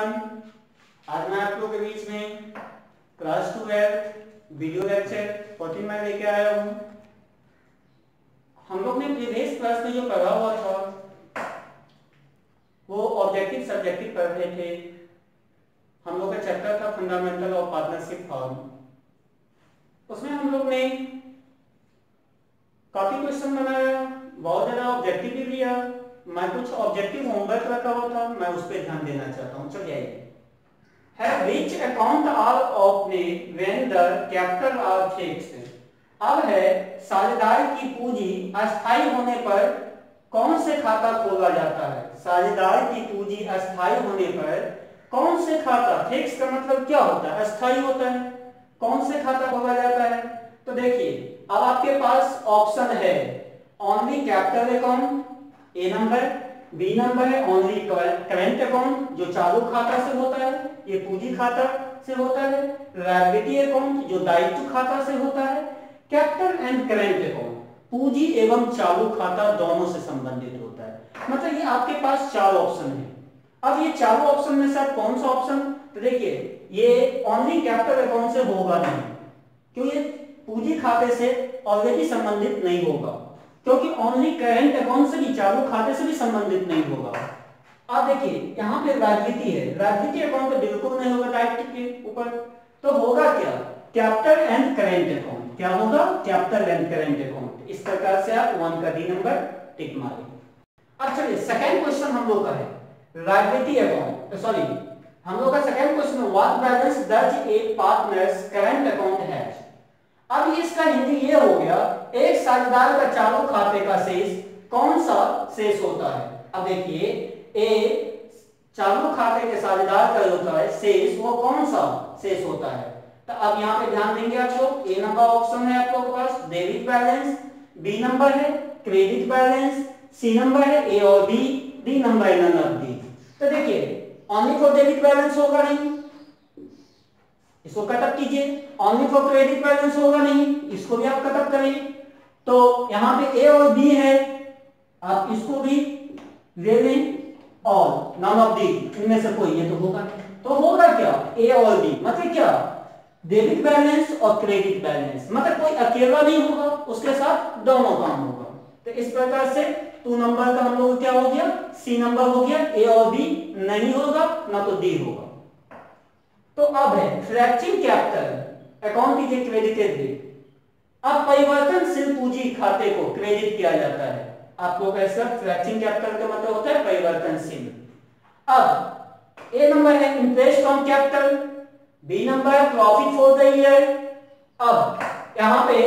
Everyone, आज मैं आप लोगों के बीच में क्लास 12 वीडियो लेक्चर 14 में लेके आया हूँ। हम लोग ने प्रीवियस क्लास में जो पढ़ा हुआ था वो ऑब्जेक्टिव सब्जेक्टिव पढ़ रहे थे। हम लोग का चैप्टर था फंडामेंटल ऑफ पार्टनरशिप फॉर्म। उसमें हम लोग ने काफी क्वेश्चन बनाया, बहुत ज्यादा ऑब्जेक्टिव भी लिया। मैं कुछ ऑब्जेक्टिव होमवर्क रखा हुआ था, मैं उस पर ध्यान देना चाहता हूँ। चलिए है which account are open when the capital are fixed. अब है साझेदार की पूंजी अस्थायी होने पर कौन से खाता खोला जाता है। साझेदार की पूंजी अस्थायी होने पर कौन से खाता, फिक्स का मतलब क्या होता है, अस्थायी होता है, कौन से खाता खोला जाता है। तो देखिए अब आपके पास ऑप्शन है ओनली कैपिटल अकाउंट ए नंबर, बी नंबर है ओनली करेंट अकाउंट जो चालू खाता से होता है, ये पूंजी खाता से होता है, लायबिलिटी अकाउंट जो दायित्व खाता से होता है, कैपिटल एंड करेंट अकाउंट पूंजी एवं चालू खाता दोनों से संबंधित होता है। मतलब ये आपके पास चार ऑप्शन है। अब ये चारों ऑप्शन में से आप कौन सा ऑप्शन, तो देखिए ये ओनली कैपिटल अकाउंट से होगा नहीं, क्यों, ये पूंजी खाते से ऑलरेडी संबंधित नहीं होगा, क्योंकि ओनली करेंट अकाउंट से भी, चालू खाते से भी संबंधित नहीं होगा। अब देखिए यहाँ पे लायबिलिटी है, लायबिलिटी अकाउंट तो बिल्कुल नहीं होगा दायित्व के ऊपर, तो होगा क्या, कैपिटल एंड करेंट अकाउंट। क्या होगा, कैपिटल एंड करेंट अकाउंट। इस प्रकार से आप 1 का डी नंबर टिक मारें। अब चलिए सेकंड क्वेश्चन हम लोग का है लायबिलिटी अकाउंट, सॉरी हम लोग का second question what balance does a partners current account has. अब इसका हिंदी ये हो गया, एक साझेदार का चालू खाते का शेष कौन सा शेष होता है। अब देखिए ए चालू खाते के साझेदार का जो होता है शेष, वो कौन सा शेष होता है। तो अब यहाँ पे ध्यान देंगे आप लोग, ए नंबर ऑप्शन है आप लोगों के पास डेबिट बैलेंस, बी नंबर है क्रेडिट बैलेंस, सी नंबर है ए और बी, डी नंबर है नन ऑफ दी। तो देखिए ओनली फॉर डेबिट बैलेंस होगा नहीं, इसको कटअप कीजिए। ओनली फॉर क्रेडिट बैलेंस होगा नहीं, इसको भी आप कटअप करिए। तो यहाँ पे ए और बी है, आप इसको भी ले लें, और नन ऑफ दी इनमें से कोई, ये तो होगा। तो होगा क्या, ए और बी, मतलब क्या, डेबिट बैलेंस और क्रेडिट बैलेंस, मतलब कोई अकेला नहीं होगा, उसके साथ दोनों काम होगा। तो इस प्रकार से 2 नंबर का हम लोग क्या हो गया, सी नंबर हो गया, ए और बी नहीं होगा, ना तो डी होगा। तो अब है फ्लैक्चिंग कैपिटल अकाउंट कीजिए क्रेडिटेड डे। अब परिवर्तनशील पूंजी खाते को क्रेडिट किया जाता है। आपको कैसा, फ्लैक्चिंग कैपिटल का मतलब होता है परिवर्तनशील। अब ए नंबर है interest on capital, B number है प्रॉफिट फॉर द ईयर। अब यहां पे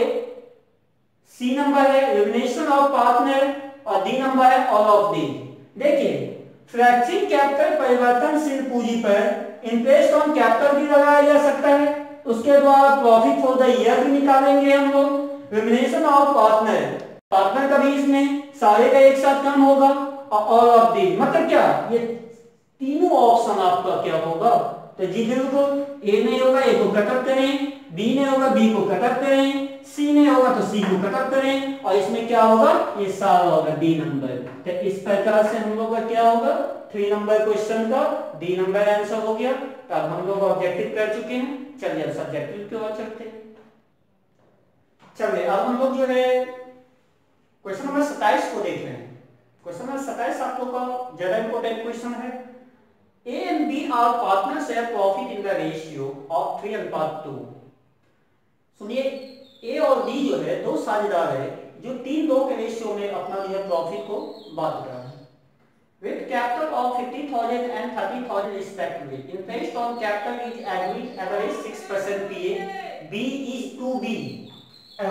सी नंबर है रिवेन्यूशन ऑफ पार्टनर और डी नंबर है ऑल ऑफ दी। देखिए फ्लैक्चिंग कैपिटल परिवर्तनशील पूंजी पर इंटरेस्ट ऑन कैपिटल भी लगाया जा सकता है, उसके द्वारा प्रॉफिट फॉर द ईयर भी निकालेंगे हम लोग। रिवेन्यूशन ऑफ पार्टनर, पार्टनर का भी इसमें सारे का एक साथ काम होगा, और ऑल ऑफ दी मतलब क्या, ये तीनों ऑप्शन आपका क्या होगा। तो जी बिल्कुल, ए नहीं होगा ए को कटअप करें, बी नहीं होगा बी को कटअप करें, सी नहीं होगा तो सी को कटअप करें, और इसमें क्या होगा, ये सारा होगा डी नंबर। तो इस प्रकार से हम लोग का क्या होगा, 3 नंबर क्वेश्चन का डी नंबर आंसर हो गया। तो अब हम लोग ऑब्जेक्टिव कर चुके हैं, चलिए अब सब्जेक्टिव की ओर चलते हैं। चलिए अब हम लोग जो है क्वेश्चन नंबर 27 को देख रहे हैं। क्वेश्चन नंबर 27 आप लोग का ज्यादा इंपॉर्टेंट क्वेश्चन है। A and B are partners share profit in the ratio of 3:2। सुनिए ए और बी जो है दो साझेदार है जो 3:2 के रेशियो में अपना जो है प्रॉफिट को बांट रहा है। With capital of 50,000 and 30,000 respectively, interest on capital is agreed average 6% PA. B is to B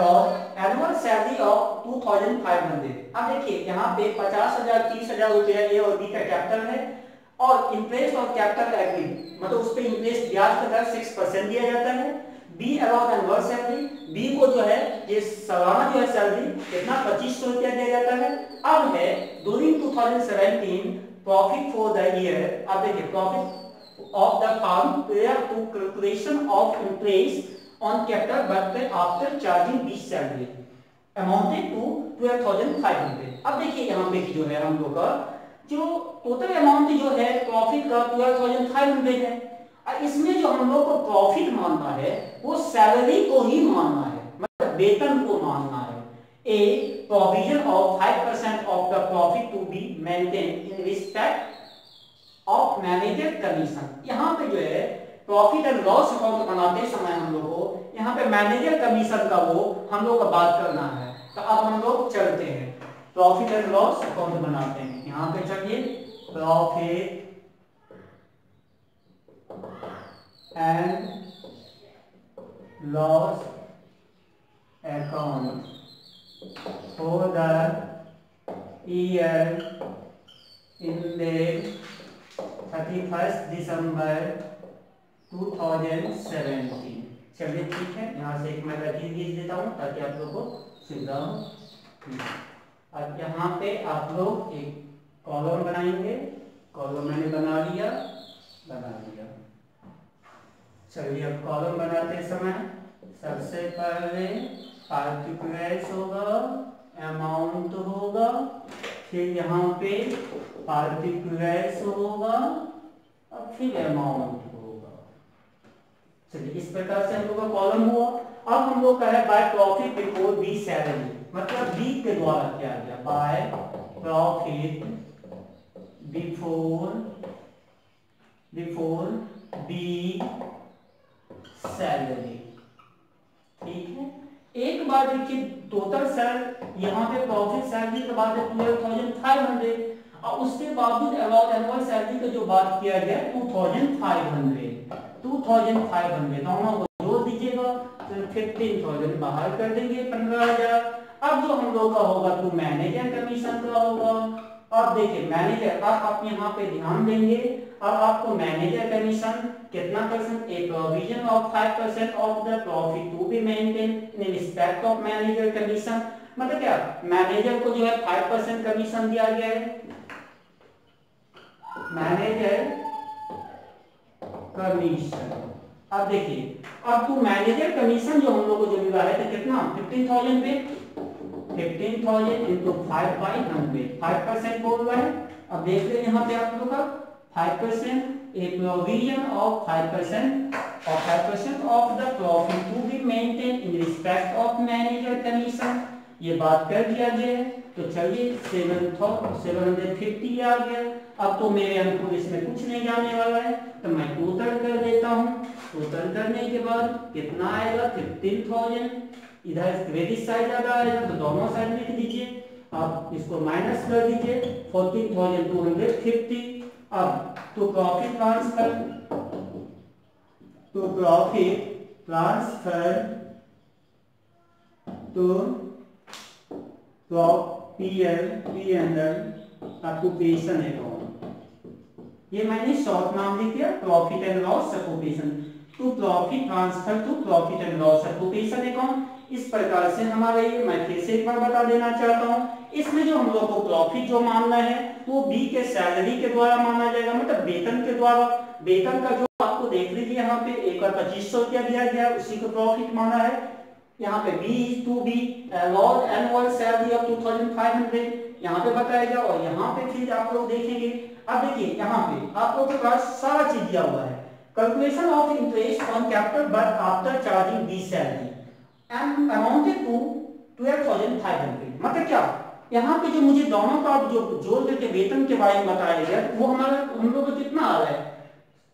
और annual salary of 2,500। अब देखिए यहाँ पे 50,000 30,000 रुपया ए और बी का कैपिटल है, और इंटरेस्ट और कैपिटल एग्री मतलब उस पे इंटरेस्ट ब्याज का दर 6% दिया जाता है। B allowed annual salary, B को जो है ये सालाना जो है सैलरी कितना 2500 रुपया दिया जाता है। अब है during 2017 profit for the year. अब देखिए profit of the firm prior to calculation of interest on capital but after charging B's salary amounted to 12,500। अब देखिए यहाँ पे जो है हम लोग का जो टोटल अमाउंट जो है प्रॉफिट प्रॉफिट का 12,500 है। और इसमें जो हम लोग को प्रॉफिट मानना है वो सैलरी को ही मानना है, मतलब वेतन को मानना है। A provision of 5% of the profit to be maintain in respect of manager commission. यहाँ पे जो है प्रॉफिट एंड लॉस अकाउंट बनाते समय हम लोग को यहाँ पे मैनेजर कमीशन का वो हम लोग को बात करना है। तो अब हम लोग चलते हैं प्रॉफिट एंड लॉस अकाउंट बनाते हैं। यहाँ पे चलिए profit and loss account for the year ended 31st December 2017। चलिए ठीक है, यहाँ से एक मैं लकीर खींच देता हूँ ताकि आप लोग को सुविधा हो। अब यहाँ पे आप लोग एक कॉलम बनाएंगे, कॉलम मैंने बना लिया। चलिए अब कॉलम बनाते समय सबसे पहले पार्टिकुलर्स होगा, अमाउंट होगा, फिर यहाँ पे पार्टिकुलर्स होगा और फिर अमाउंट होगा। चलिए इस प्रकार से हम लोग का कॉलम हुआ। अब हम लोग का है by profit before B salary, मतलब बी के द्वारा किया गया by profit before B salary. ठीक है, एक बार देखिए टोटल सैलरी यहाँ पे प्रॉफिट सैलरी के बाद 12,500 और उसके बावजूद अबाउट एनुअल सैलरी का जो बात किया गया 2,500 दोनों को जोड़ दीजिएगा तो 15,000 बाहर कर देंगे 15,000। अब जो हम लोग का होगा तो मैनेजर कमीशन का होगा। अब देखिए मैनेजर, अब आप यहाँ पे ध्यान देंगे, अब आपको मैनेजर कमीशन कितना percent, a provision of 5% of the profit to be maintain in respect of manager commission, मतलब क्या मैनेजर को जो है 5% कमीशन दिया गया है। मैनेजर कमीशन, अब देखिए अब तो मैनेजर कमीशन जो हम लोग को जो मिला है तो कितना 15,000 पे 15,000 इंटू 5/100 5% बोल रहा है। अब देख रहे हैं यहाँ पे आप लोग का 5% a provision of 5% of the profit to be maintained in respect of manager commission, ये बात कर दिया गया है। तो चलिए 750 आ गया। अब तो मेरे अनुकूल इसमें कुछ नहीं जाने वाला है तो मैं टोटल कर देता हूँ। टोटल करने के बाद कितना आएगा 15,000, इधर क्रेडिट साइड ज्यादा आएगा तो दोनों साइड लिख दीजिए। आप इसको माइनस कर दीजिए 14,250। अब तो profit transfer to occupation account, ये मैंने शॉर्ट नाम लिख दिया profit and loss occupation to profit transfer to profit and loss occupation account. इस प्रकार से हमारा ये मैं फिर से एक बार बता देना चाहता हूँ, इसमें जो हम लोग को प्रॉफिट जो मानना है वो बी के सैलरी के द्वारा माना जाएगा, मतलब वेतन के द्वारा। वेतन का जो आपको देख लीजिए यहाँ पे एक बार 2,500 रुपया दिया गया, उसी को प्रॉफिट माना है। यहाँ पे B to be loss annual salary of 2,500 यहाँ पे बताएगा। और यहाँ पे फिर आप लोग देखेंगे, अब देखिए यहाँ पे आप लोगों के पास सारा चीज दिया हुआ है। Calculation of interest on capital but after charging B salary and amounted to 12,500, मतलब क्या यहाँ पे जो मुझे दोनों का जो जोड़ करके वेतन के बारे में बताया गया वो हमारा हम लोग को कितना आ रहा है।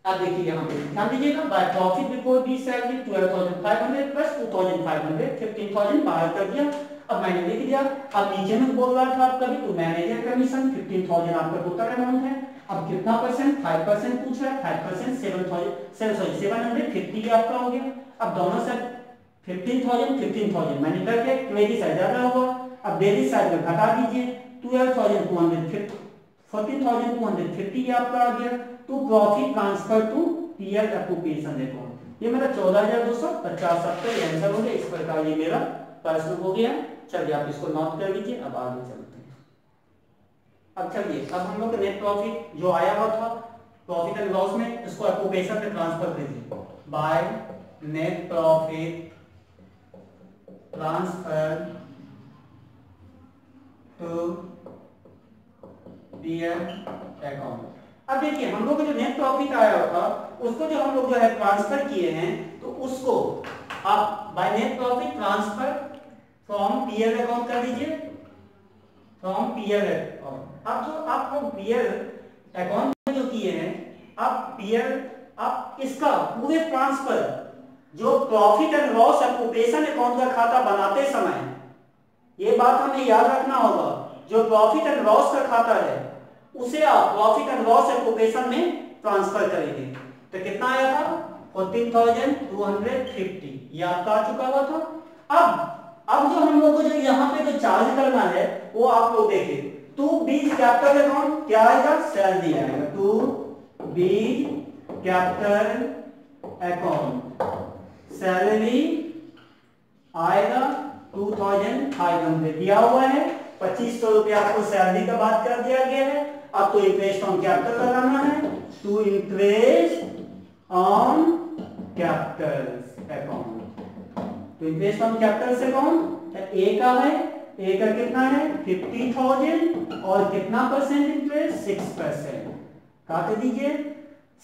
अब देखिए यहाँ पे ध्यान दीजिएगा by profit before B salary 12,500 plus 2,500 15,000 बाहर कर दिया। अब मैंने लिख दिया। अब नीचे में बोल रहा था आपका भी तो मैनेजर कमीशन 15,000 आपका टोटल अमाउंट है। अब कितना परसेंट 5% पूछ रहा है, 5% 750 आपका हो गया। अब दोनों साइड 15,000 मैंने कर दिया, क्रेडिट साइड ज्यादा होगा। अब डेबिट साइड में घटा दीजिए 12,250 14,250 आपका आ गया। To profit transfer to PL occupation account, ये मेरा 14,250 आपका आंसर हो गया। इस प्रकार ये मेरा प्रश्न हो गया। चलिए आप इसको नोट कर लीजिए। अब आगे चलते हैं। अब चलिए अब हम लोग नेट प्रॉफिट जो आया हुआ था प्रॉफिट एंड लॉस में, इसको ऑक्यूपेशन में ट्रांसफर कीजिए by net profit transfer to PL account. अब देखिए हम लोग को जो नेट प्रॉफिट आया था उसको जो हम लोग जो है ट्रांसफर किए हैं, तो उसको आप bye net profit transfer from PL account कर दीजिए, फ्रॉम पीएल अकाउंट। अब जो आप लोग पीएल अकाउंट में जो किए हैं, आप पीएल आप इसका पूरे ट्रांसफर जो profit and loss occupation account का खाता बनाते समय, ये बात हमें याद रखना होगा, जो प्रॉफिट एंड लॉस का खाता है उसे आप प्रॉफिट एंड लॉस ऑक्यूपेशन में ट्रांसफर करेंगे। तो कितना आया था 14,250, ये आपका आ चुका हुआ था। अब जो हम लोग को जो यहाँ पे जो चार्ज करना है वो आप लोग देखिए, टू बीज कैपिटल अकाउंट क्या आएगा, सैलरी आएगा, टू बीज कैपिटल अकाउंट सैलरी आएगा 2,500 दिया हुआ है, 2,500 रुपया आपको सैलरी का बात कर दिया गया है। अब तो इंटरेस्ट ऑन कैपिटल लगाना है, to interest on capital account, तो interest on capital account A का है, ए का कितना है 50,000 और कितना परसेंट इंटरेस्ट 6%, काट दीजिए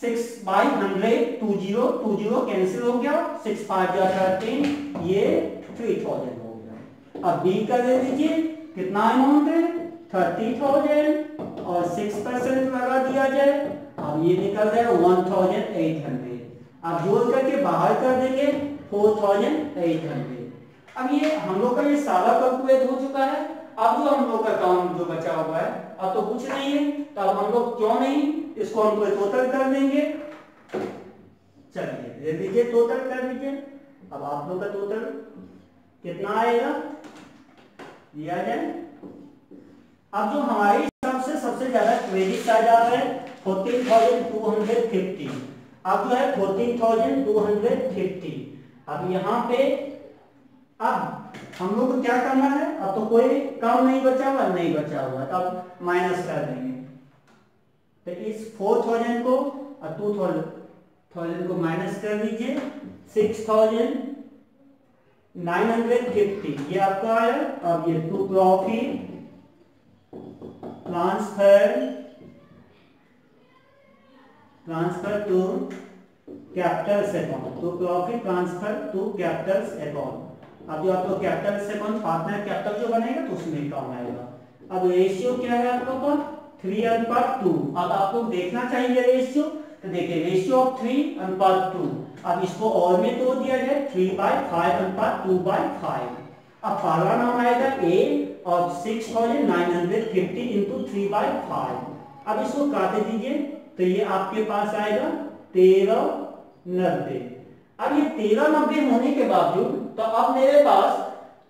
6/100, 20 कैंसिल हो गया, 6 5 13, ये 3,000 हो गया। अब बी का दे दीजिए, कितना अमाउंट है 30,000 और 6% लगा दिया जाए, अब ये निकल जाएगा 1,800। अब जोड़ करके बाहर कर देंगे 4,800। अब ये हम लोग का ये सारा कैलकुलेट हो चुका है। अब जो हम लोग का काम जो बचा हुआ है, अब तो कुछ नहीं है, तो अब हम लोग क्यों नहीं इसको हम लोग टोटल कर देंगे। चलिए दे दीजिए, टोटल कर दीजिए। अब आप लोग का टोटल कितना आएगा दिया जाए। अब जो हमारे हिसाब से सबसे ज्यादा क्रेडिट आ जा रहा है 14,250, अब जो है 14,250। अब यहाँ पे अब हम लोग को क्या करना है, अब तो कोई काम नहीं बचा हुआ, नहीं बचा हुआ, अब माइनस कर देंगे। तो इस 4,000 को और 2,000 को माइनस कर दीजिए, 6,950 ये आपका आया। अब ये to profit transfer to capitals account, to profit transfer to capitals account. अब जो आपको कैपिटल अकाउंट पार्टनर कैपिटल जो बनेगा तो उसमें काम आएगा। अब रेशियो क्या है आप लोग का 3:2। अब आपको देखना चाहिए रेशियो, तो देखिए रेशियो ऑफ 3:2। अब इसको और में तोड़ दिया जाए 3/5/2/5। अब पहला नाम आएगा ए और 6,950 इंटू 3/5। अब इसको काट दीजिए, तो ये आपके पास आएगा 1390। अब ये 1390 होने के बावजूद तो अब मेरे पास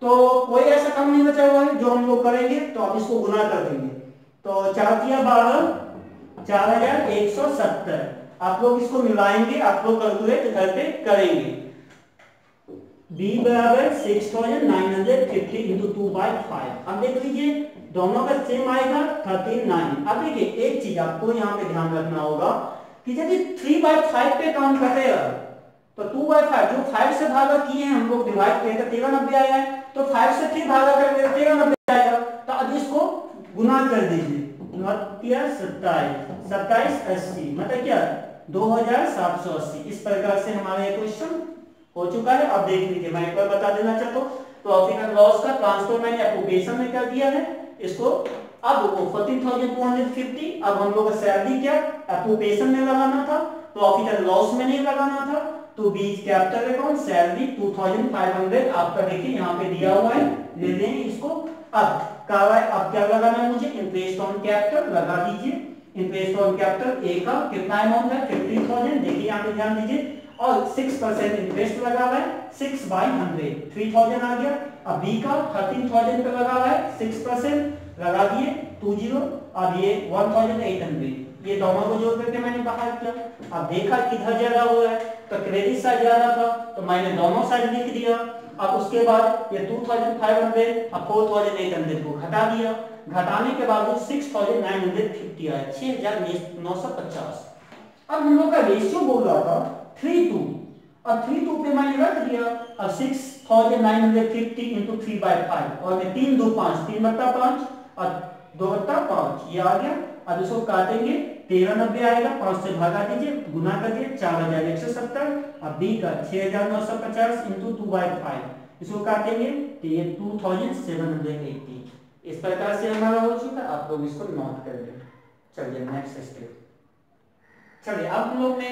तो कोई ऐसा काम नहीं बचा हुआ है जो हम लोग करेंगे, तो अब इसको गुना कर देंगे। तो 4×12 4,170। आप लोग इसको मिलाएंगे, आप लोग कैलकुलेट घर पे करेंगे। b बराबर 6,950 इंटू 2/5। अब देख लीजिए दोनों का सेम आएगा 13,900। अब देखिए एक चीज आपको यहाँ पे ध्यान रखना होगा कि यदि 3/5 पे काम करेगा तो 2/5 जो 5 से भागा किए हैं हम लोग डिवाइड किए तो 1390 आया है, तो 5 से 3 भागा करेंगे तो 1390 आएगा। तो अब इसको गुना कर दीजिए, 27 80 मतलब क्या 2,780। इस प्रकार से हमारा क्वेश्चन हो चुका है। अब देख लीजिए, मैं एक बार बता देना चाहता हूँ, प्रॉफिट एंड लॉस का ट्रांसफर मैंने ऑक्यूपेशन में कर दिया है इसको। अब वो 14,250, अब हम लोग का सैलरी क्या ऑक्यूपेशन में लगाना था, प्रॉफिट एंड लॉस में नहीं लगाना था। तो बीच कैपिटल अकाउंट सैलरी 2,500 आपका देखिए यहाँ पे दिया हुआ है, ले लें इसको। अब क्या लगाना है मुझे, इंटरेस्ट ऑन कैपिटल लगा दीजिए। इंटरेस्ट ऑन कैपिटल ए का कितना अमाउंट है 50,000, देखिए यहाँ पे ध्यान दीजिए, और 6% इंटरेस्ट लगा हुआ है 6/100 3,000 आ गया। अब बी का 13,000 पे लगा हुआ है 6% लगा दिए 20। अब ये 1,800, ये दोनों को जोड़ करके मैंने बाहर किया। अब देखा किधर ज्यादा हुआ है, तो क्रेडिट साइड ज्यादा था तो मैंने दोनों साइड लिख दिया। अब उसके बाद ये 2,500 अब 4,800 को घटा दिया, घटाने के बाद 6,950 आया, 6,950। अब हम लोग का रेशियो बोल रहा था 3:2, अब 3:2 पे मैंने रख दिया। अब 6,950 इंटू 3/5 और 3 2 5 3/5 और 2/5 ये आ गया। अब इसको काटेंगे, 1390 आएगा, 5 से भागा दीजिए, गुना कर दिए 4170। अब बी का 6950 इंटू 2/5, इसको काटेंगे तो ये 2780। इस प्रकार से हमारा हो चुका। आप लोग इसको नोट कर लें। चलिए नेक्स्ट स्टेप। चलिए अब हम लोग ने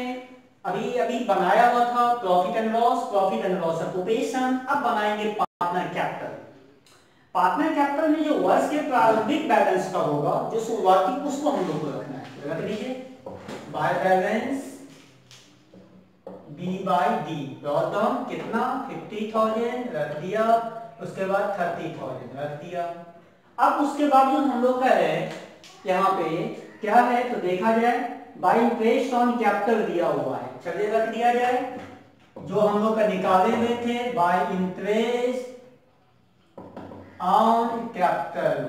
अभी अभी बनाया हुआ था प्रॉफिट एंड लॉस ऑक्यूपेशन। अब बनाएंगे पार्टनर कैपिटल। पार्टनर कैपिटल में जो वर्ष के प्रारंभिक बैलेंस का होगा, जो शुरुआती, उसको हम लोग को रखना है। रख दीजिए by balance B by D, dot down कितना 50,000 रख दिया, उसके बाद 30,000 रख दिया। अब उसके बाद जो हम लोग का है यहाँ पे क्या है तो देखा जाए, बाय इंटरेस्ट ऑन कैपिटल दिया हुआ है, चलिए रख दिया जाए। जो हम लोग का निकाले हुए थे bye interest on capital,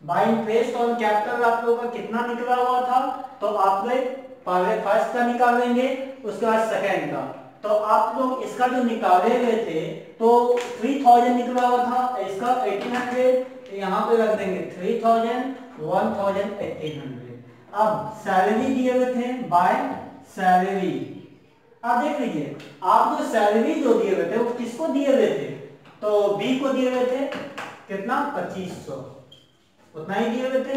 bye interest on capital आप लोगों का कितना निकला हुआ था, तो आप लोग पहले फर्स्ट का निकालेंगे, उसके बाद सेकंड का। तो आप लोग इसका जो निकाले हुए थे तो 3000 निकला हुआ था, इसका 1800 यहाँ पे रख देंगे 3000, 1000, 1800। अब सैलरी दिए हुए थे बाय सैलरी। अब देख लीजिए आप जो सैलरी जो दिए हुए थे वो किसको दिए हुए थे, तो बी को दिए हुए थे कितना 2500, उतना ही दिए हुए थे।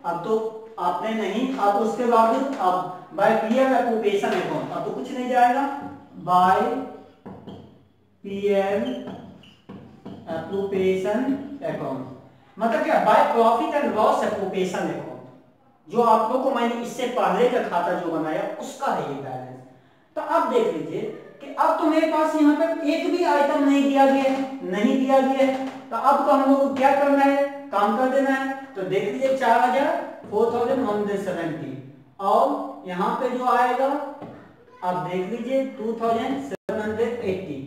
अब तो आपने नहीं, अब उसके बावजूद अब बाय पीएल ऑक्यूपेशन अकाउंट, अब तो कुछ नहीं जाएगा, बाय पीएल ऑक्यूपेशन अकाउंट मतलब क्या, bye profit and loss occupation account, जो आप लोग को मैंने इससे पहले का खाता जो बनाया उसका है ये बैलेंस। तो अब देख लीजिए कि अब तो मेरे पास यहाँ पे एक भी आइटम नहीं दिया गया है, नहीं दिया गया है, तो अब तो हम लोग को क्या करना है, काम कर देना है। तो देख लीजिए 4170 और यहाँ पे जो आएगा अब देख लीजिए 2780,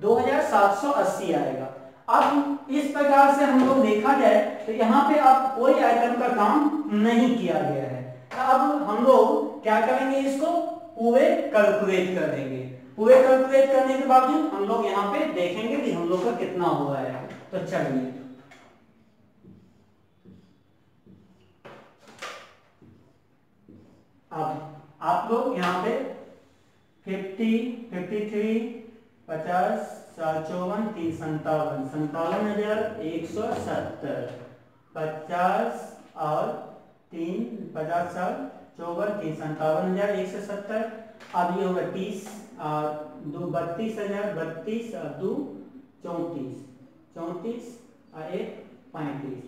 2780 आएगा। अब इस प्रकार से हम लोग देखा जाए तो यहाँ पे अब कोई आइटम का काम नहीं किया गया है। अब हम लोग क्या करेंगे, इसको पूरे कैलकुलेट कर देंगे। पूरे कैलकुलेट करने के बावजूद हम लोग यहाँ पे देखेंगे कि हम लोग का कितना हुआ है। तो चलिए अब आप लोग यहाँ पे 50, 53, 50, 54, 3, 57, 57,170, 50 और 3, 50, 54, 3, 57,170। अब ये होगा 30 और 2 32,000, 32 और 2 34, 34 और 1 35,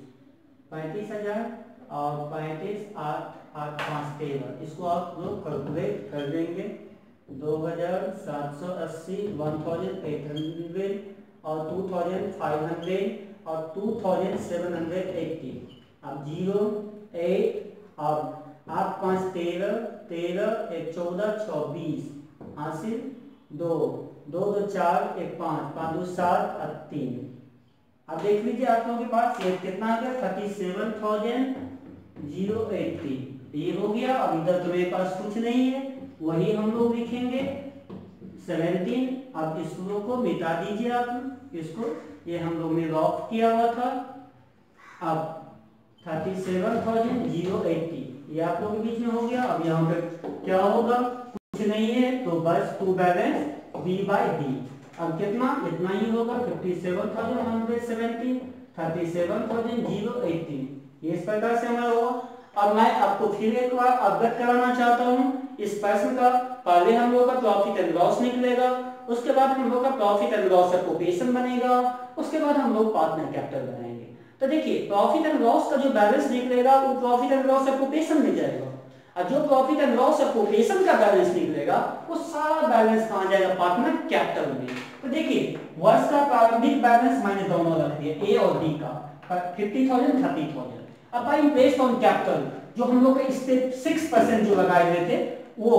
35,000 और 35 8 8 5 13। इसको आप लोग कैलकुलेट कर देंगे 2780, 1800 और 2500 और 2780। अब 0 8 और 8 5 13, 13 1 14 24 हासिल 2 2 2 4 1 5 5 2 7 और 3। अब देख लीजिए आप लोगों के पास ये कितना आ गया 37,080 ये हो गया। अब इधर तो मेरे पास कुछ नहीं है, वही हम लोग लिखेंगे 17। अब इस लोग को मिटा दीजिए आप, इसको ये हम लोग ने रॉफ किया हुआ था। अब 37,080 ये आप लोगों के बीच में हो गया। अब यहाँ पे क्या होगा, कुछ नहीं है तो बस to balance B by D. अब कितना, इतना ही होगा 57,170, 37,080 ये इस प्रकार से हमारा होगा। अब मैं आपको फिर एक बार अवगत कराना चाहता हूँ इस प्रश्न का। पहले हम लोग का प्रॉफिट एंड लॉस निकलेगा, उसके बाद हम लोग का प्रॉफिट एंड लॉस ऑक्यूपेशन बनेगा, उसके बाद हम लोग पार्टनर कैपिटल बनाएंगे। तो देखिए प्रॉफिट एंड लॉस का जो बैलेंस निकलेगा वो प्रॉफिट एंड लॉस ऑक्यूपेशन में जाएगा, और जो प्रॉफिट एंड लॉस ऑक्यूपेशन का बैलेंस निकलेगा वो सारा बैलेंस कहाँ जाएगा, पार्टनर कैपिटल में। तो देखिए वर्ष का प्रारंभिक बैलेंस मैंने दोनों रख दिया, ए और बी का 50,000 30,000। अब बाय बेस्ड ऑन कैपिटल जो हम लोग का स्टेप 6% जो लगाए हुए थे वो,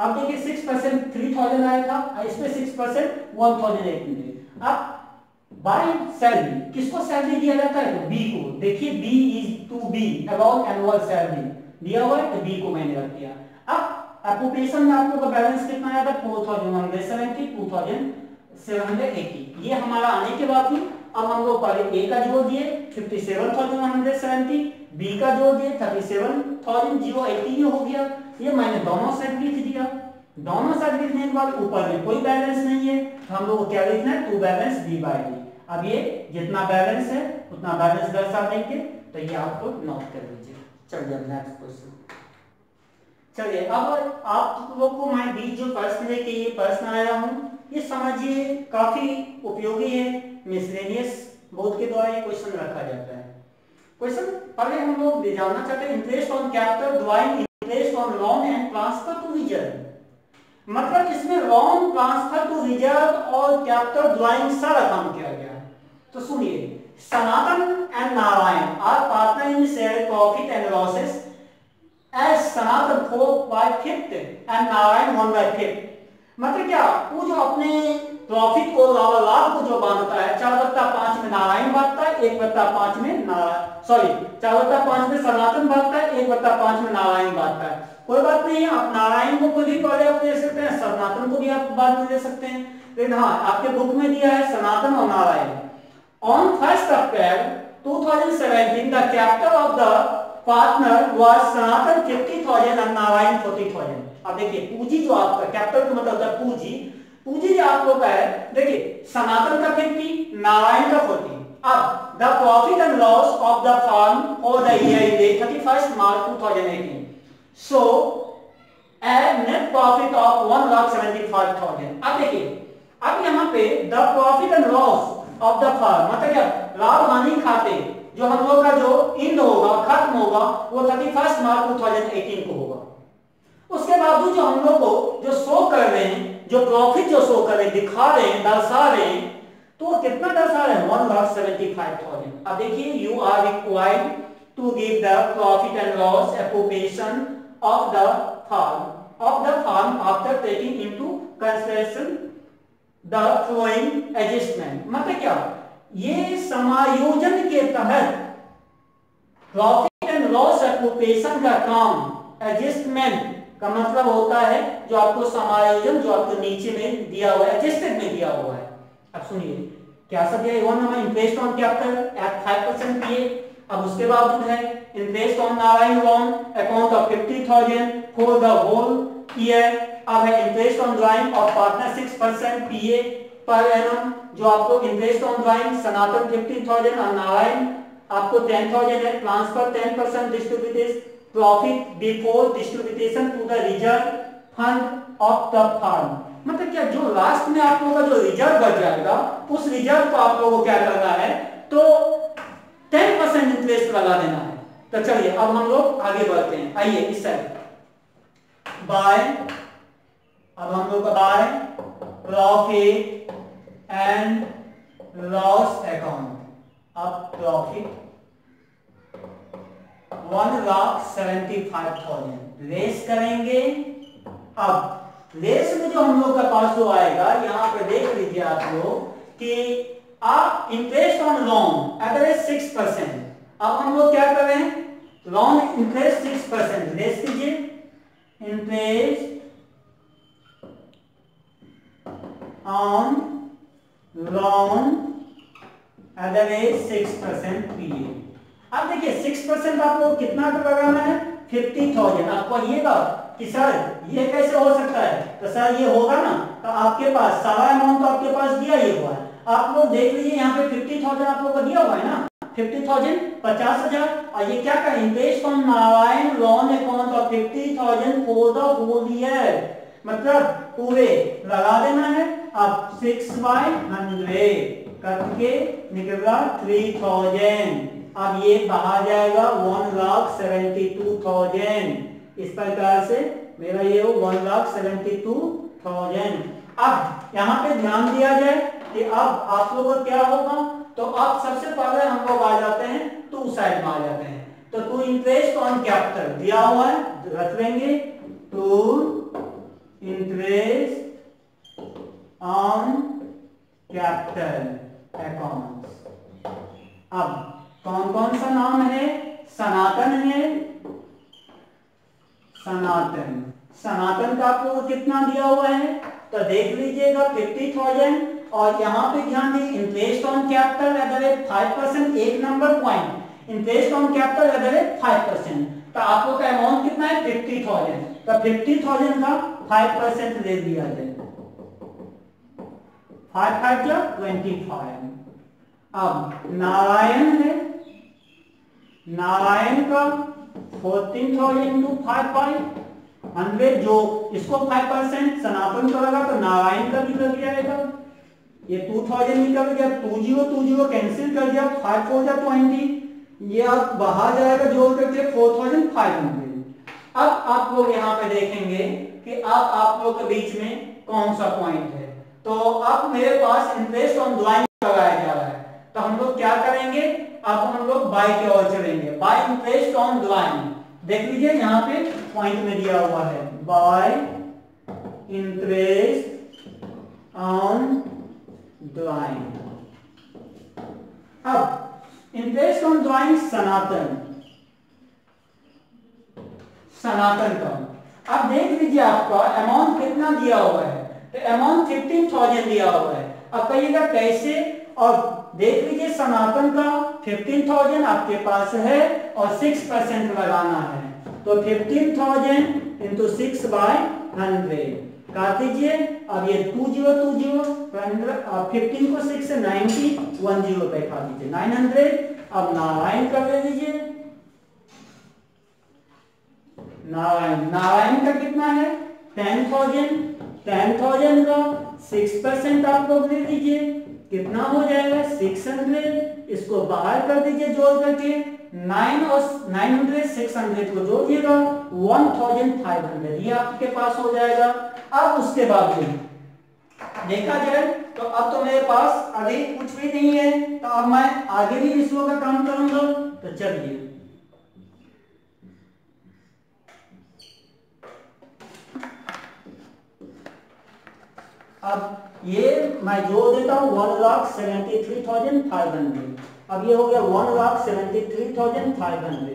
अब देखिए 6% 3000 आया था, इसमें 6% 1800। अब बाय सैलरी किसको सैलरी दिया जाता है, तो बी को। देखिए B is to be about annual salary दिया हुआ है, तो बी को मैंने रख दिया। अब ऑक्यूपेशन में आप लोग का बैलेंस कितना आया था 4170, 2780। ये हमारा आने के बाद अब हम लोग पहले ए का जोड़ दिए 57,170, बी का जोड़ दिए 37,080, ये हो गया। ये मैंने दोनों साइड लिख दिया। दोनों साइड लिखने के बाद ऊपर में कोई बैलेंस नहीं है, तो हम लोग को क्या लिखना है, to balance B by D. अब ये जितना बैलेंस है उतना बैलेंस दर्शा देंगे, तो ये आपको नोट कर लीजिए। चलिए अब नेक्स्ट क्वेश्चन। चलिए अब आप लोग को मैं बीच जो प्रश्न लेके ये प्रश्न आया हूँ, ये समझिए काफी उपयोगी है। मिसलेनियस बोर्ड के द्वारा ये क्वेश्चन रखा जाता है। क्वेश्चन पहले हम लोग जानना चाहते हैं, interest on capital drawing interest on loan and transfer to reserve. मतलब इसमें लोन, ट्रांसफर टू रिजर्व और कैपिटल ड्राइंग सारा काम किया गया है। तो सुनिए, Sanatan and Narayan are partner in share profit and losses as Sanatan 4/5 and Narayan 1/5। मतलब क्या, वो जो अपने प्रॉफिट को लाभ को जो बांटता है 4/5 में नारायण बांटता है, 1/5 में 4/5 में सनातन बांटता है, 1/5 में नारायण बांटता है। कोई बात नहीं है, आप नारायण को भी पहले आप दे सकते हैं, सनातन को भी आप बाद में दे सकते हैं, लेकिन हाँ आपके बुक में दिया है सनातन और Narayan. On 1 April 2017 the capital of the partner was Sanatan 50,000 और नारायण 40,000। अब देखिए पूंजी जो आपका कैपिटल का मतलब होता है पूंजी, पूंजी जो आप लोग का है, देखिए सनातन का 50, नारायण का 40। अब the profit and loss of the firm for the year ended 31 March 2018 so a net profit of 1,75,000। अब देखिए, अब यहाँ पे the profit and loss of the firm मतलब क्या, लाभ हानि खाते जो हम लोग का जो इंड होगा, खत्म होगा, वो 31 मार्च 2018 को होगा। उसके बावजूद जो हम लोग को जो शो कर रहे हैं, जो प्रॉफिट जो शो कर रहे हैं, दिखा रहे हैं, दर्शा रहे हैं, तो कितना दर्शा रहे हैं, 1,75,000। अब देखिए, you are required to give the profit and loss appropriation of the firm after taking into consideration the following adjustment. मतलब क्या, ये समायोजन के तहत प्रॉफिट एंड लॉस एप्रोप्रिएशन का काम, एडजस्टमेंट का मतलब होता है जो आपको समायोजन जो आपको नीचे में दिया हुआ है, एडजस्टेड में दिया हुआ है। अब सुनिए क्या सब दिया, 1 number interest on capital at 5% PA. अब उसके बावजूद है interest on Narayan loan account of 50,000 for the whole year. अब है interest on drawing of partner 6% PA per annum, जो आपको इंटरेस्ट ऑन ड्राइंग सनातन 50,000 और नारायण आपको 10,000 है। Transfer 10% distributed profit before distribution to the reserve fund of the firm. मतलब क्या, जो लास्ट में आप लोगों का जो रिजर्व बच जाएगा, उस रिजर्व को आप लोगों को क्या करना है, तो 10% इंटरेस्ट लगा देना है। तो चलिए अब हम लोग आगे बढ़ते हैं। आइए इस साइड बाय, अब हम लोग का bye profit and loss account. अब प्रॉफिट 1,75,000 लेस करेंगे। अब लेस में जो हम लोग का पास जो आएगा, यहां पर देख लीजिए आप लोग कि आप इंटरेस्ट ऑन लोन एवरेज 6%। अब हम लोग क्या कर रहे हैं, लोन इंटरेस्ट 6% लेस कीजिए, इंटरेस्ट ऑन लोन एवरेज 6% पीए। अब देखिए 6% आपको कितना लगाना है, 50,000। आपको कहिएगा कि सर ये कैसे हो सकता है, तो सर ये होगा ना, तो आपके पास सारा अमाउंट तो आपके पास दिया ही हुआ है। आप लोग देख लीजिए यहाँ पे 50,000 आप लोगों को दिया हुआ है ना, 50,000 50,000। और ये क्या का interest on Narayan loan account of 50,000 for the whole year, मतलब पूरे लगा देना है। अब 6/100 करके निकलेगा 3,000। अब ये बाहर जाएगा 1,72,000। इस प्रकार से मेरा ये हो 1,72,000। अब यहाँ पे ध्यान दिया जाए कि अब आप लोगों को क्या होगा, तो अब सबसे पहले हम लोग आ जाते हैं टू साइड में आ जाते हैं। तो टू इंटरेस्ट ऑन कैपिटल दिया हुआ है, रख लेंगे to interest on capital account. अब कौन कौन सा नाम है, सनातन है, सनातन का आपको कितना दिया हुआ है, तो देख लीजिएगा 50,000 और यहाँ पे ध्यान दीजिए interest on capital at the rate 5%, एक number point interest on capital at the rate 5%। तो आपको का अमाउंट कितना है 50,000, तो 50,000 का 5% ले दिया जाए, 5 5 जा 25। अब नारायण है, नारायण का 14,000 into 5/100, जो इसको 5% सनातन का लगा तो नारायण का भी लग जाएगा। ये 2000 निकल गया, 20 कैंसिल कर दिया, 5 4 जा 20, ये अब बाहर जाएगा जोड़ करके 4500। अब आप लोग यहाँ पे देखेंगे कि अब आप लोग के बीच में कौन सा पॉइंट है। तो अब मेरे पास इंटरेस्ट ऑन ड्राइंग लगाया जा रहा है, तो हम लोग क्या करेंगे, अब हम लोग बाय की ओर चलेंगे, बाय इंटरेस्ट ऑन ड्राइंग। देख लीजिए यहाँ पे पॉइंट में दिया हुआ है बाय इंटरेस्ट ऑन ड्राइंग। अब इंटरेस्ट ऑन ड्राइंग सनातन, सनातन का अब देख लीजिए आपका अमाउंट कितना दिया हुआ है, तो अमाउंट 15,000 दिया हुआ है। अब कहिएगा कैसे, और देख लीजिए सनातन का 15,000 आपके पास है और 6% लगाना है, तो 15,000 into 6/100 काट दीजिए। अब ये 20 15 को 6 से 90 10 पे खा दीजिए 900। अब नारायण कर ले दीजिए, नारायण का कितना है 10,000, 10,000 का 6% आप लोग ले लीजिए, कितना हो जाएगा 600। इसको बाहर कर दीजिए जोड़ करके, 9 और 900 600 को जोड़िएगा 1500, ये आपके पास हो जाएगा। अब उसके बाद देखा जाए तो अब तो मेरे पास अभी कुछ भी नहीं है, तो अब मैं आगे भी इसरो का काम करूंगा। तो चलिए अब ये मैं जोड़ देता हूं 1,73,500। अब ये हो गया 1,73,500।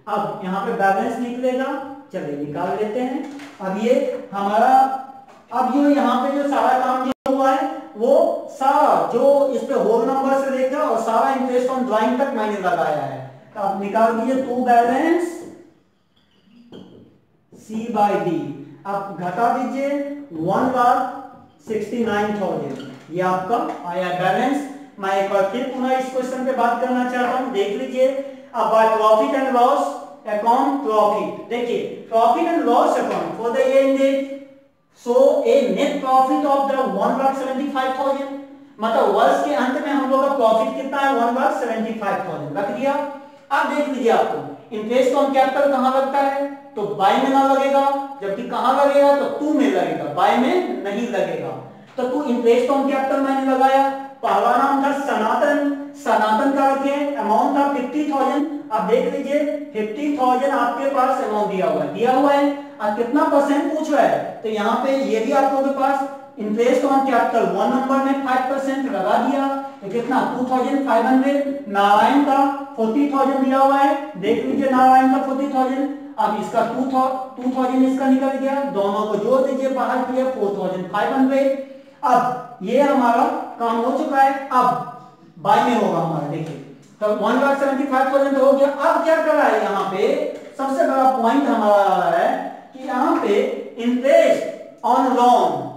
अब यहाँ पे बैलेंस निकलेगा, चलिए निकाल लेते हैं। अब ये हमारा, अब ये यहाँ पे जो सारा काम जो हुआ है वो सारा जो इस पे होल नंबर से देखा और सारा इंटरेस्ट ऑन ड्राइंग तक मैंने लगाया है। तो अब निकाल दीजिए टू बैलेंस C/D। अब घटा दीजिए 1,69,000, ये आपका आया बैलेंस। मैं एक बार फिर पुनः इस क्वेश्चन पे बात करना चाहता हूं, देख लीजिए। अब by profit and loss account, profit देखिए profit and loss account for the year ended, so a net profit of the 1,75,000, मतलब वर्ष के अंत में हम लोग का प्रॉफिट कितना है 1,75,000 रख दिया। अब देख लीजिए आपको इंटरेस्ट ऑन कैपिटल कहां लगता है, तो बाय में ना लगेगा, जबकि कहां लगेगा तो टू में लगेगा, बाय में नहीं लगेगा। तो टू इंटरेस्ट ऑन कैपिटल मैंने लगाया, पहला नाम था सनातन, सनातन का रखे अमाउंट था 50,000। अब देख लीजिए 50,000 आपके पास अमाउंट दिया हुआ है। अब कितना परसेंट पूछ रहा है, तो यहाँ पे ये भी आप लोगों के पास इंटरेस्ट ऑन कैपिटल 1 नंबर में 5% लगा दिया, तो कितना 2,500। नारायण का 40,000 दिया हुआ है, देख लीजिए नारायण का 40,000। अब इसका 2,000 इसका निकल गया, दोनों को जोड़ दीजिए, बाहर किया 4,500। अब ये हमारा काम हो चुका है। अब बाय में होगा हमारा, देखिए तो 1,75,000 हो गया। अब क्या कर रहा है, यहाँ पे सबसे बड़ा पॉइंट हमारा आ रहा है कि यहाँ पे interest on loan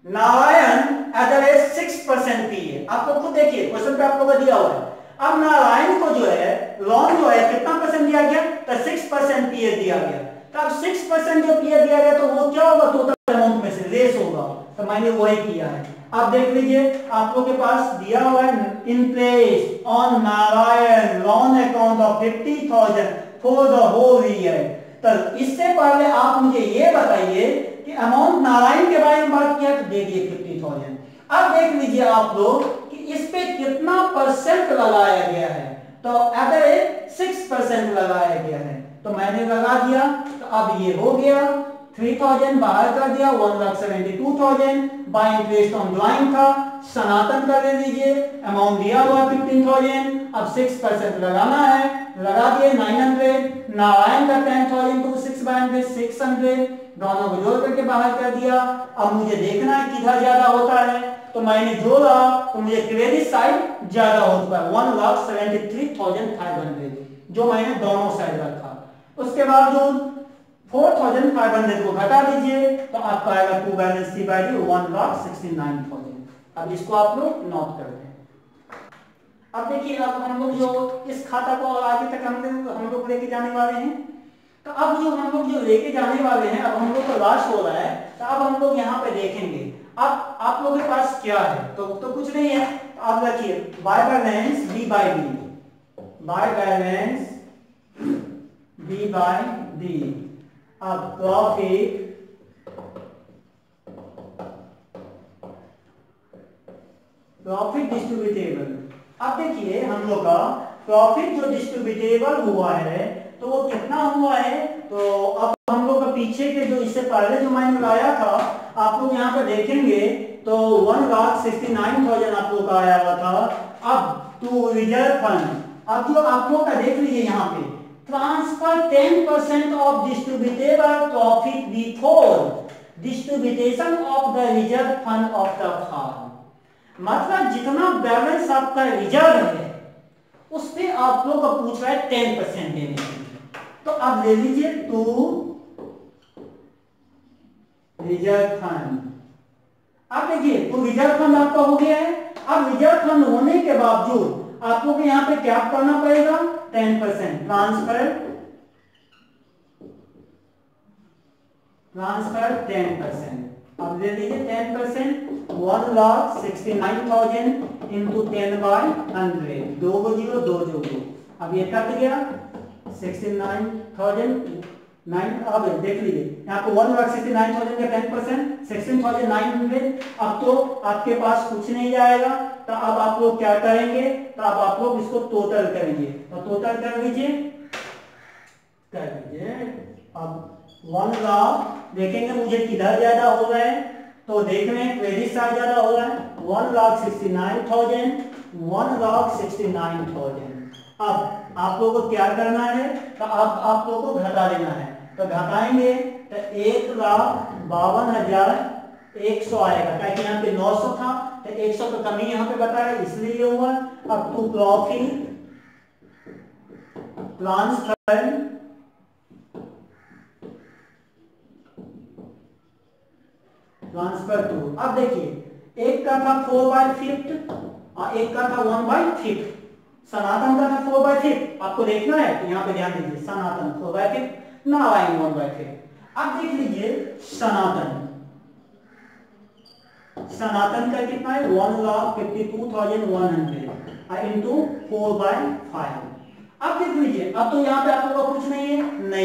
Narayan at the rate 6% P है। आपको खुद देखिए क्वेश्चन पे आपको दिया हुआ है। अब नारायण को जो है लोन जो है कितना परसेंट दिया गया, तो 6% पी दिया गया। तो अब 6% जो पी दिया गया तो वो क्या होगा, टोटल अमाउंट में से लेस होगा, तो मैंने वही किया है। अब देख लीजिए आप लोगों के पास दिया हुआ है interest on Narayan loan account of 50,000 for the whole year. तो इससे पहले आप मुझे ये बताइए कि अमाउंट नारायण के बारे में बात किया, तो दे दिए 50,000। अब देख लीजिए आप लोग कि इस पे कितना परसेंट लगाया गया है, तो एट 6% लगाया गया है, तो मैंने लगा दिया। तो अब ये हो गया 3,000 बाहर कर दिया, 1,72,000 बाय इंटरेस्ट ऑन ड्राइंग था, सनातन कर ले लीजिए, अमाउंट दिया हुआ 15,000। अब 6% लगाना है, लगा दिए 900। नारायण का 10,000 to 6/100 600, दोनों को जोड़ करके बाहर कर दिया। अब मुझे देखना है किधर ज्यादा होता है, तो मैंने जोड़ा तो मुझे क्रेडिट साइड ज्यादा होता है 1,73,500 जो मैंने दोनों साइड रखा। उसके बाद जो 4,500 को घटा दीजिए तो आपका आएगा to balance C by D 1,69,000। अब इसको आप लोग नोट कर दें। अब देखिए अब हम लोग जो इस खाता को आगे तक हम लोग लेके जाने वाले हैं। तो अब जो हम लोग जो लेके जाने वाले हैं, अब हम लोग को लास्ट हो रहा है, तो अब हम लोग यहाँ पे देखेंगे अब आप लोगों के पास क्या है। तो कुछ नहीं है, तो आप रखिए by balance B by D, by balance B by D. अब प्रॉफिट डिस्ट्रीब्यूटेबल। अब देखिए हम लोग का प्रॉफिट जो डिस्ट्रीब्यूटेबल हुआ है तो वो कितना हुआ है। तो अब हम लोग का पीछे के जो इससे पहले जो मैंने लाया था आप लोग यहाँ पर देखेंगे तो 1,69,000 आप लोग का आया हुआ था। अब टू रिजर्व फंड, अब जो आप लोग का देख लीजिए यहाँ पे transfer 10% of distributable profit before distribution of the reserve fund of the firm. मतलब जितना बैलेंस आपका रिजर्व है उस पे आप लोग को पूछ रहा है 10% देने के लिए। तो आप ले लीजिए टू रिजर्व फंड। अब देखिए तो रिजर्व फंड आपका हो गया है। अब रिजर्व फंड होने के बावजूद आपको को यहां पे क्या करना पड़ेगा 10% ट्रांसफर 10%। अब ले लीजिए 10% 1,69,000 इंटू 10/100 2 को 0 2 जो को। अब ये कट गया 69,000 9। अब देख लीजिए यहाँ पे 1,69,000 का 10% 16,900। अब तो आपके पास कुछ नहीं जाएगा, तो अब आप लोग क्या करेंगे, तो अब आप लोग इसको टोटल करेंगे। तो टोटल कर लीजिए अब 1 लाख देखेंगे मुझे किधर ज्यादा हो रहा है, तो देख रहे हैं क्रेडिट साइड ज्यादा हो रहा है 1,69,000 1,69,000। अब आप लोगों को क्या करना है, तो अब आप लोगों को घटा देना है। तो घटाएंगे तो 1,52,100 आएगा, क्योंकि यहाँ पे 900 था तो 100 तो कमी यहाँ पे बताया इसलिए हुआ। अब टू प्रॉफिट ट्रांसफर टू। अब देखिए एक का था 4/5 और एक का था 1/5। सनातन का था 4/5, आपको देखना है तो यहाँ पे ध्यान दीजिए सनातन 4/5 नारायण 1/5। अब देख लीजिए सनातन का कितना है 1,52,100 इंटू 4/5। अब देख लीजिए अब तो यहाँ पे आप लोगों का कुछ नहीं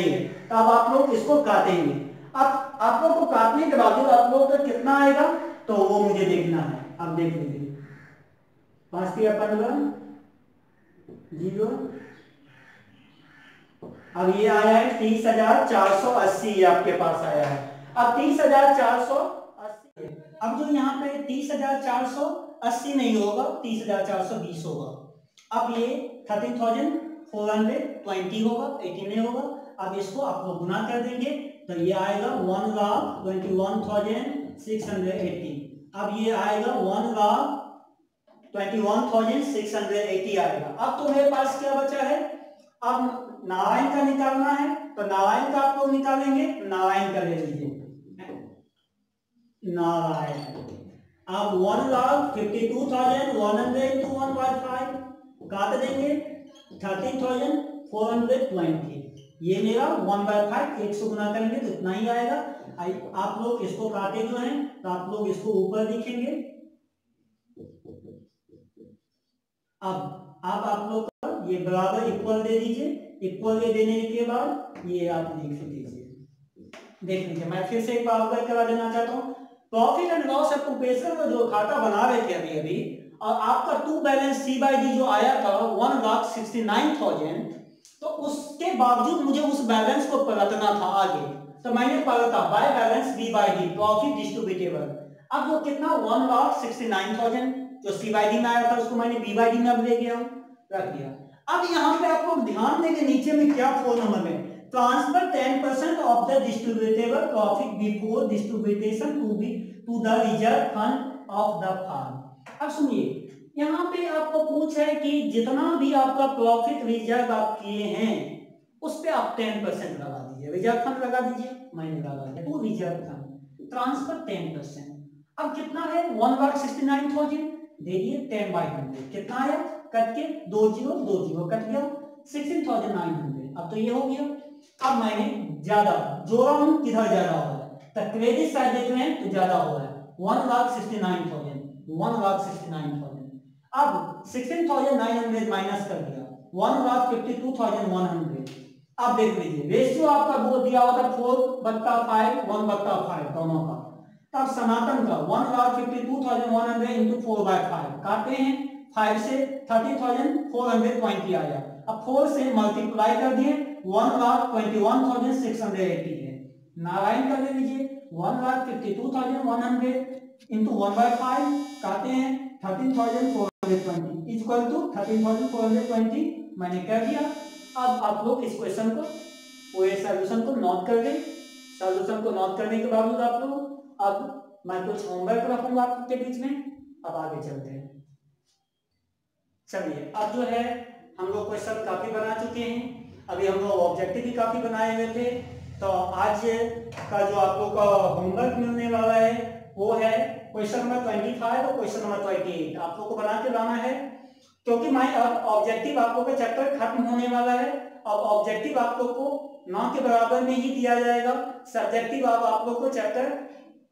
है, तो अब आप लोग इसको काटेंगे। अब आप लोग को काटने के बाद आप लोगों का कितना आएगा तो वो मुझे देखना है। अब देख लीजिए 5 3 15 0। अब ये आया है 30,480 आपके पास आया है। अब 30,480, अब जो यहाँ पे 30,480 नहीं होगा 30,420 होगा। अब ये 13,420 होगा 18 होगा। अब इसको आप लोग गुना कर देंगे तो ये आएगा 1,21,680। अब ये आएगा 1,21,680 आएगा। अब तो मेरे पास क्या बचा है, अब नारायण का निकालना है तो नारायण का आप लोग निकालेंगे। नारायण का ले लीजिए नारायण। अब 1,52,100 इंटू 1/5 काट देंगे 13,420। ये मेरा 1/5 100 गुना करेंगे तो इतना ही आएगा। आप लोग इसको काटे जो हैं तो आप लोग इसको ऊपर लिखेंगे। अब आप लोग ये बराबर इक्वल दे दीजिए। इक्वल ये देने के बाद ये आप लिख दीजिए। देख लीजिए मैं फिर से एक बार अवगत करा देना चाहता हूँ। प्रॉफिट एंड लॉस ऑक्यूपेशन का जो खाता बना रहे थे अभी और आपका to balance C by D जो आया था 1,69,000, तो उसके बावजूद मुझे उस बैलेंस को पलटना था आगे, तो मैंने पलटा by balance B by D profit distributable. अब वो कितना 1,69,000 जो सी बाई डी में आया था उसको मैंने बी बाई डी में अब ले गया हूं रख दिया। अब यहाँ पे आप लोग ध्यान देंगे नीचे में क्या फॉर्मूला में transfer 10% of the distributable profit before distribution to the reserve fund of the firm. अब सुनिए, यहाँ पे आपको पूछ है कि जितना भी आपका प्रॉफिट रिजर्व आप किए हैं उस पे आप 10% लगा दीजिए, रिजर्व फंड लगा दीजिए, मैंने लगा दिया टू रिजर्व फंड, ट्रांसफर 10%। अब कितना है 1,69,000 दे दिए 10/100, कितना है कट के 20 कट गया 16,900। अब तो ये हो गया। अब मैंने ज्यादा जोड़ा हूं, किधर ज्यादा हो रहा है तो क्रेडिट साइड देख रहे हैं तो ज्यादा हो रहा है 1,69,000। अब 16,900 माइनस कर दिया 1,52,100। अब देख लीजिए रेशियो आपका वो दिया हुआ था 4/5 1/5 दोनों का। तब सनातन का 1,52,100 इंटू 4/5 काटते हैं 5 से 30,420 आया। अब 4 से मल्टीप्लाई कर दिए 1,21,680 है। नारायण कर लीजिए 1,52,100 इंटू 1/5 काटते हैं 13,420 इक्वल टू 13,420 मैंने कर दिया। अब आप लोग इस क्वेश्चन को पूरे सॉल्यूशन को नोट कर लें। सॉल्यूशन को नोट करने के बावजूद आप लोग अब मैं कुछ होमवर्क रखूंगा आपके बीच में। अब आगे चलते हैं। चलिए अब जो है हम लोग क्वेश्चन काफी बना चुके हैं, अभी हम लोग ऑब्जेक्टिव भी काफी बनाए हुए थे। तो आज का जो आप लोग का होमवर्क मिलने वाला है वो है क्वेश्चन नंबर 25 और क्वेश्चन नंबर 28 आप लोग को बना के लाना है, क्योंकि मैं अब ऑब्जेक्टिव आप लोग का चैप्टर खत्म होने वाला है। अब ऑब्जेक्टिव आप लोग को ना के बराबर में ही दिया जाएगा, सब्जेक्टिव अब आप लोग को चैप्टर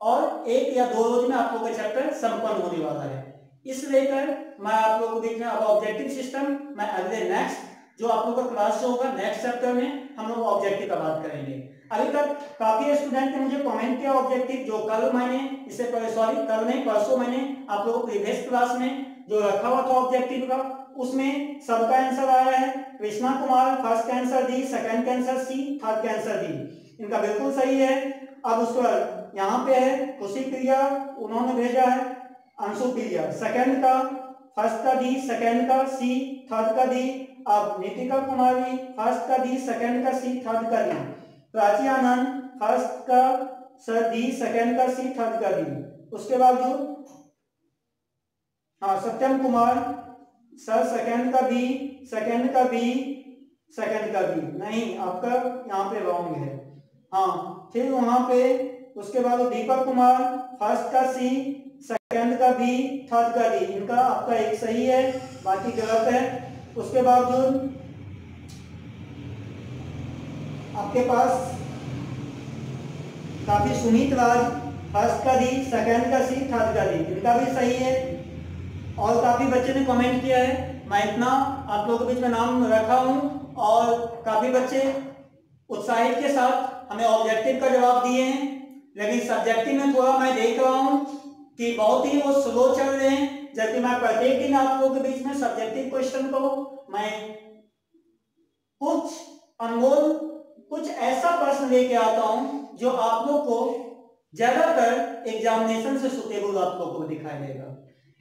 और 1 या 2 रोज में आप लोग का चैप्टर संपन्न होने वाला है। इस लेकर मैं आप लोगों को बीच में अब ऑब्जेक्टिव सिस्टम मैं अगले नेक्स्ट जो आप लोग का क्लास होगा नेक्स्ट चैप्टर में हम लोग ऑब्जेक्टिव का बात करेंगे। अभी तक काफी स्टूडेंट ने मुझे कमेंट किया ऑब्जेक्टिव जो कल मैंने इससे कल नहीं परसों मैंने आप लोगों को प्रीवियस क्लास में जो रखा हुआ था ऑब्जेक्टिव का उसमें सबका आंसर आया है। कृष्णा कुमार फर्स्ट का आंसर दी, सेकंड का आंसर सी, थर्ड का आंसर डी, इनका बिल्कुल सही है। अब उसका यहाँ पे है खुशी प्रिया उन्होंने भेजा है अंशु प्रिया सेकंड का, फर्स्ट का डी, सेकंड का सी, थर्ड का डी। अब नीतिका कुमारी फर्स्ट का डी, सेकंड का सी, थर्ड का डी। प्राची आनंद फर्स्ट का सर डी, सेकंड का सी, थर्ड का डी। उसके बाद जो हाँ सत्यम कुमार सर सेकंड का बी, सेकंड का बी, सेकंड का बी। नहीं आपका यहाँ पे रॉन्ग है। हाँ फिर वहां पे उसके बाद दीपक कुमार फर्स्ट का सी, सेकंड का बी, थर्ड का डी। इनका आपका एक सही है बाकी गलत है। उसके बावजूद आपके पास काफी सुमित राज फर्स्ट का डी, सेकंड का सी, थर्ड का डी, इनका भी सही है। और काफी बच्चे ने कमेंट किया है, मैं इतना आप लोगों के बीच में नाम रखा हूं और काफी बच्चे उत्साहित के साथ हमें ऑब्जेक्टिव का जवाब दिए हैं, लेकिन सब्जेक्टिव में थोड़ा मैं देख रहा हूं कि बहुत ही वो स्लो चल रहे हैं। जबकि मैं प्रत्येक दिन आप लोगों के बीच में सब्जेक्टिव क्वेश्चन को मैं कुछ अनमोल कुछ ऐसा प्रश्न लेके आता हूं जो आप लोग को ज्यादातर एग्जामिनेशन से सुटेबल आप लोग को दिखाई देगा।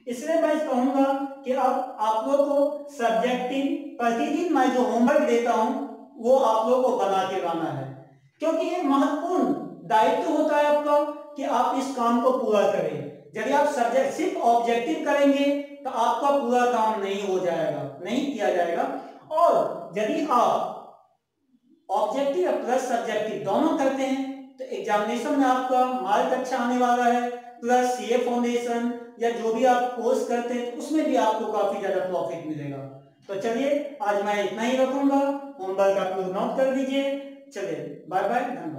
इसलिए मैं कहूंगा कि अब आप लोग को सब्जेक्टिव प्रतिदिन मैं जो होमवर्क देता हूं वो आप लोग को बना के लाना है, क्योंकि ये महत्वपूर्ण दायित्व होता है आपका कि आप इस काम को पूरा करें। यदि आप सब्जेक्ट सिर्फ ऑब्जेक्टिव करेंगे तो आपका पूरा काम नहीं हो जाएगा, नहीं किया जाएगा। और यदि आप ऑब्जेक्टिव प्लस सब्जेक्टिव दोनों करते हैं तो एग्जामिनेशन में आपका मार्क अच्छा आने वाला है। प्लस सीए फाउंडेशन या जो भी आप कोर्स करते हैं उसमें भी आपको काफी ज्यादा प्रॉफिट मिलेगा। तो चलिए आज मैं इतना ही रखूंगा, होमवर्क आप लोग नोट कर लीजिए। चलिए बाय बाय, धन्यवाद।